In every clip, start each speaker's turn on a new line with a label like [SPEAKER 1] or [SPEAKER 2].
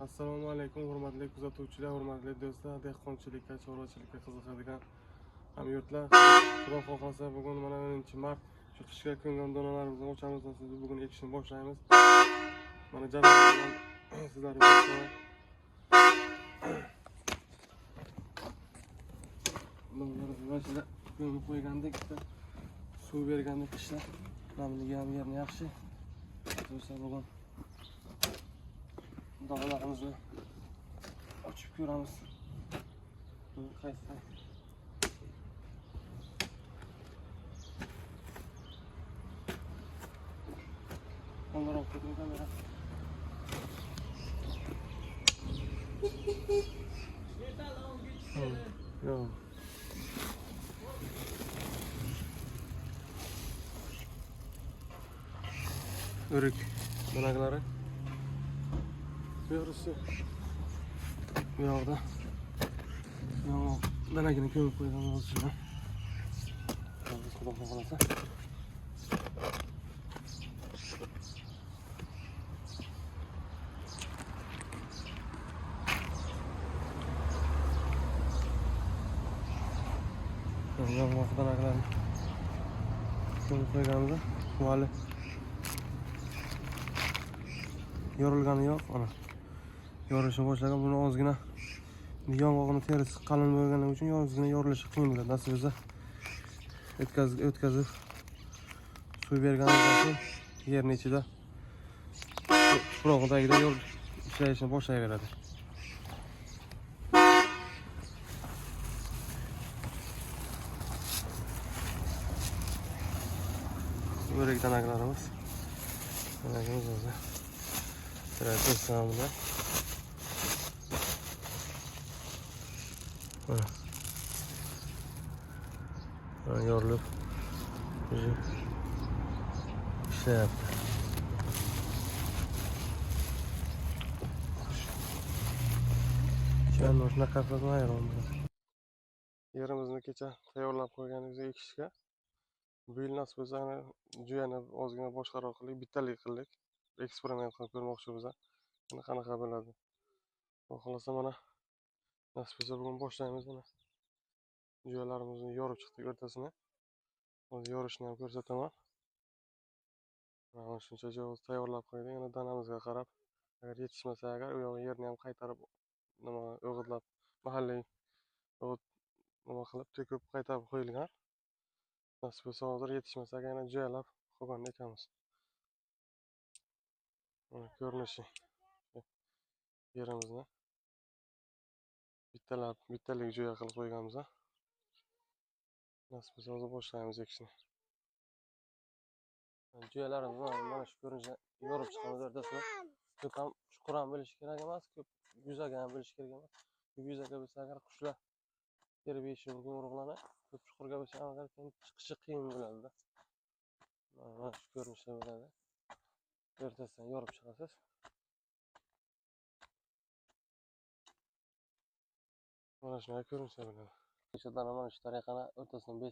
[SPEAKER 1] Assalomu alaykum, hurmatli kuzatuvchilar, hurmatli do'stlar, dehqonchilikka, chorvachilikka qiziqadigan hamyurtlar. Xudo xohlasa bugun mana 10-mart shu qishga ko'ngan donalarimizni ochamiz va sizni bugun ekishni boshlaymiz. Mana janob bilan sizlarga donlarimizni mashina ko'mib qo'ygandik, suv bergandik qishda. Namligi ham yerni yaxshi. Do'stlar, bugun donalarimizni ochib ko'ramiz. Qaysi onlar okudum kamera. Yok. Örük banakları. Yarısı bu yolda. Ya banakını kömür koyalım olsun. Kulak bakalasa. Yolda banaklarını kömür koyalım. Vali. Yorulganı yok ona. Yoruluşa başlagan bunu ozgina yong'oqni terisi qalin bo'lgani uchun ozgina yorilishi qiyin bo'ladi. Nasibada o'tkazib suv berganimizdan so'ng yerning ichida tuprog'idagida yo'l ishlayishni boshlayveradi. O'rik danaklarimiz. Danakimiz o'zi. Traktör sağımında. Yorulup şey yaptı. Keyin o'shuna qafasini ayiramiz. Yerimizni kecha tayyorlab qo'yganimizga ekishga bu yil nasib bo'lsa juyani ozgina boshqaroq qildik, bittalik qildik. Eksperiment qilib ko'rmoqchimiz. Qanaqa bo'ladi. Xohlasa mana nasib bo'lsa bugun boshlaymiz mana. Juyalarimizni yorib chiqdik o'rtasini. Hozir yorishni ham ko'rsataman. Mana shuncha joy tayyorlab qo'ydik. Yana danamizga qarab, agar yetishmasa agar u yerni ham qaytarib nima o'g'irlab mahalliy nima qilib to'kib qaytarib qo'yilgan. Nasib bo'lsa hozir yetishmasa yana joylab qo'ygan ekanmiz. Mana ko'rinishi yerimizni bittalik joy qilib qo'yganmiz. Nasib bo'lsa hozir boshlaymiz ekishni. Joylarimizni mana shu ko'rinishda yorib chiqamiz o'rtasini. Ko'p ham chuqur ham bo'lishi kerak emas, ko'p yuzak ham bo'lishi kerak emas. Ko'p yuzakga bo'lsa agar qushlar kelib yeyishi mumkin urug'larni, ko'p chuqurga bo'lsa agar chiqishi qiyin bo'ladi. Mana shu ko'rinishda bo'ladi. O'rtasidan yorib chiqasiz. Mana shunaqa ko'rinishda bo'ladi. O'shadan mana shu tariqani o'rtasidan 5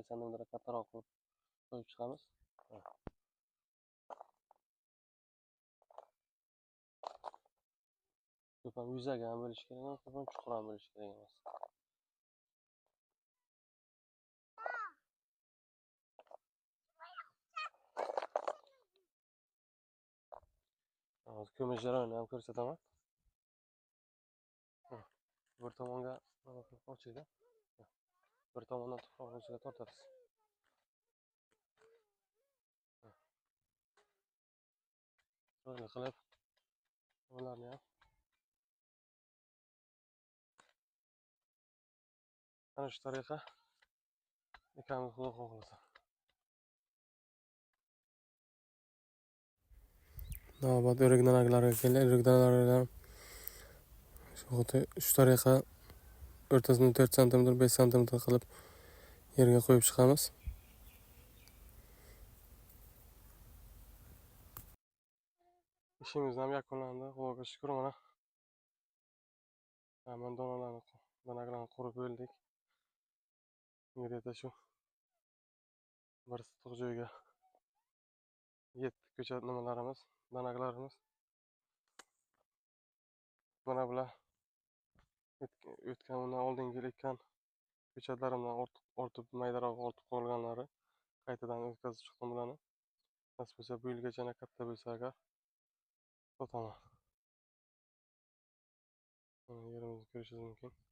[SPEAKER 1] sm kattaroq qilib qo'yib chiqamiz. Ko'p ham yuzak ham bo'lishi kerak emas, ko'p ham chuqur ham bo'lishi kerak emas. Hozir ko'mish jarayonini ham ko'rsataman. Bir tomonga ochilgan. Bir tomondan tuproqni ichiga tortasiz. Shunday qilib ularni ham ana shu tariqa ekamiz, xudo xohlasa. Navbat o'rik danaklariga keldi. O'rik danalaridan shu tariqa o'rtasini 4 sm 5 sm qilib yerga qo'yib chiqamiz. İşimiz ham yakunlandi. Xudoga shukr, mana. Hamma donaklarni qurib bo'ldik. Yerda shu bir sitiq joyga yetdi ko'chat nimalarimiz, danaklarimiz. mana bular o'tgan undan oldingi yil ekkan ko'chatlarimdan ortib maydaroq ortib qolganlari qaytadan o'tkazib chiqdim bularni. Nasib bo'lsa bu yilgacha katta bo'lsa agar sotaman. Yerimizni ko'rishingiz mumkin.